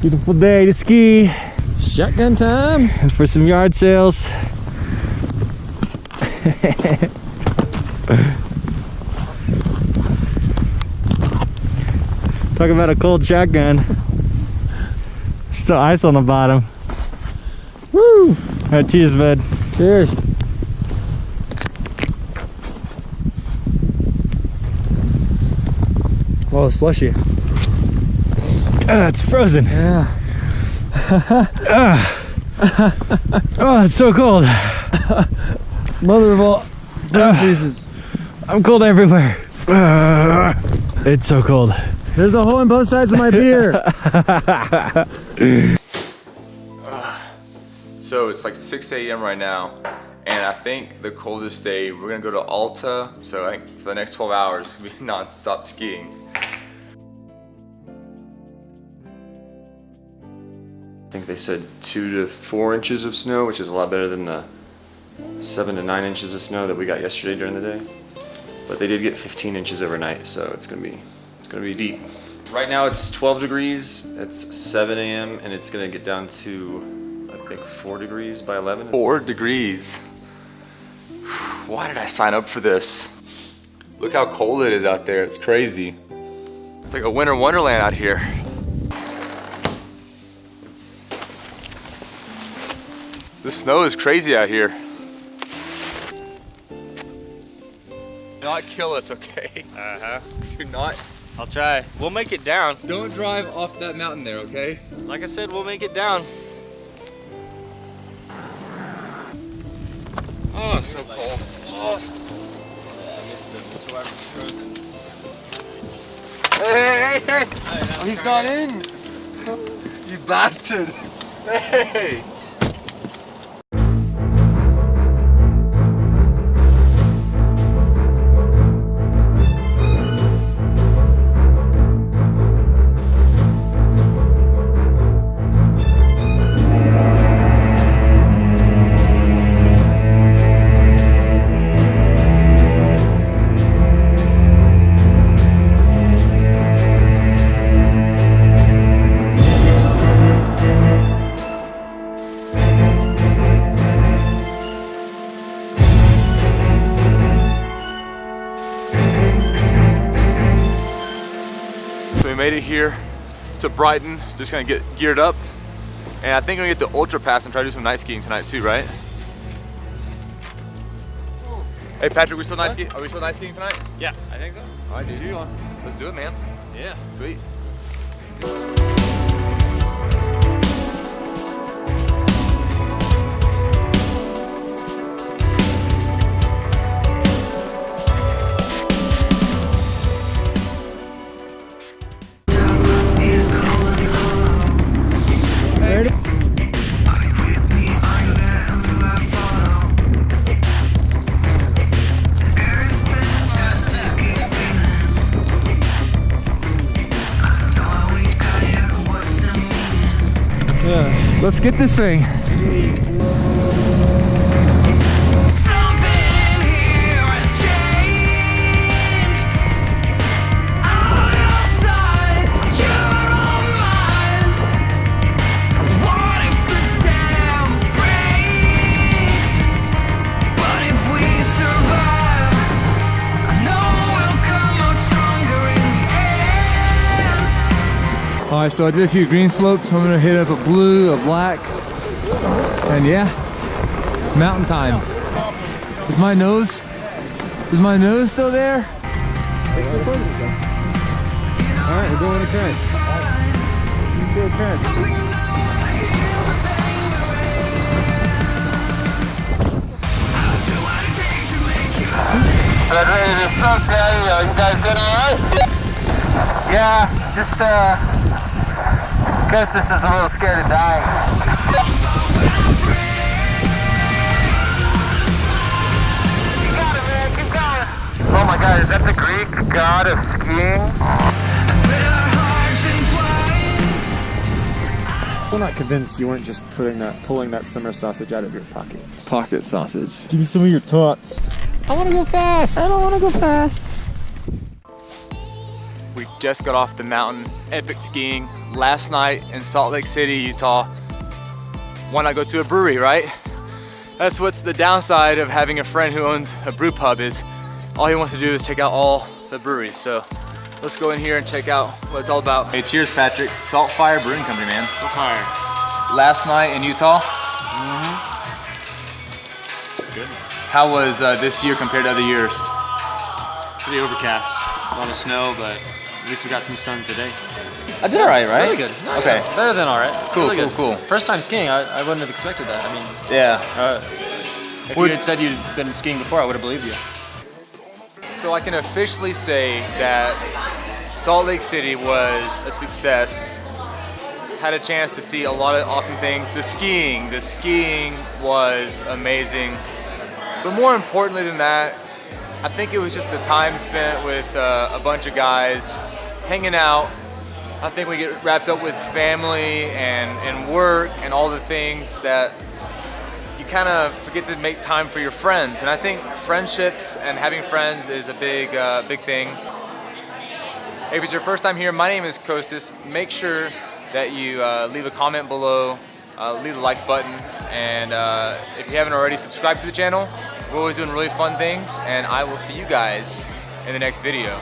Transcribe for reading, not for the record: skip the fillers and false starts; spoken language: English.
Beautiful day to ski. Shotgun time. And for some yard sales. Talk about a cold shotgun. Still ice on the bottom. Woo! Alright, cheers, bud. Cheers. Oh, slushy. It's frozen. Yeah. Oh, it's so cold. Mother of all pieces. I'm cold everywhere. It's so cold. There's a hole in both sides of my beer. So it's like 6 a.m. right now, and I think the coldest day, we're gonna go to Alta. So I think for the next 12 hours, it's gonna be non-stop skiing. I think they said 2 to 4 inches of snow, which is a lot better than the 7 to 9 inches of snow that we got yesterday during the day. But they did get 15 inches overnight, so it's gonna be deep. Right now it's 12 degrees. It's 7 a.m. and it's gonna get down to, I think, 4 degrees by 11. 4 degrees. Why did I sign up for this? Look how cold it is out there. It's crazy. It's like a winter wonderland out here. The snow is crazy out here. Do not kill us, okay? Uh-huh. Do not. I'll try. We'll make it down. Don't drive off that mountain there, okay? Like I said, we'll make it down. Oh, it's so cold. Oh, hey! Oh, he's not in. You bastard. Hey! We made it here to Brighton, just gonna get geared up. And I think I'm gonna get the Ultra Pass and try to do some night skiing tonight too, right? Hey Patrick, we still night skiing? Are we still night skiing tonight? Yeah, I think so. All right, dude, let's do it, man. Yeah. Sweet. Yeah, let's get this thing. Alright, so I did a few green slopes. I'm gonna hit up a blue, a black, and yeah, mountain time. Is my nose still there? Alright, we're going to crest. Into a crest. You guys good alright? Yeah, just Kostas is a little scared of dying. You got it, man, keep going. Oh my god, is that the Greek god of skiing? Still not convinced you weren't just pulling that summer sausage out of your pocket. Pocket sausage. Give me some of your tots. I want to go fast. I don't want to go fast. We just got off the mountain, epic skiing last night in Salt Lake City, Utah. Why not go to a brewery, right? That's what's the downside of having a friend who owns a brew pub, is all he wants to do is check out all the breweries. So let's go in here and check out what it's all about. Hey, cheers, Patrick. Salt Fire Brewing Company, man. Salt Fire. Last night in Utah. It's good. How was this year compared to other years? Pretty overcast. A lot of snow, but at least we got some sun today. I did all right, right? Really good. No, Okay. yeah, better than all right. Cool, Really good. cool. First time skiing, I wouldn't have expected that. I mean, Yeah. if you had said you'd been skiing before, I would have believed you. So I can officially say that Salt Lake City was a success. Had a chance to see a lot of awesome things. The skiing was amazing. But more importantly than that, I think it was just the time spent with a bunch of guys hanging out. I think we get wrapped up with family and work and all the things that you kind of forget to make time for your friends. And I think friendships and having friends is a big thing. If it's your first time here, my name is Kostas. Make sure that you leave a comment below, leave the like button, and if you haven't already, subscribe to the channel. We're always doing really fun things, and I will see you guys in the next video.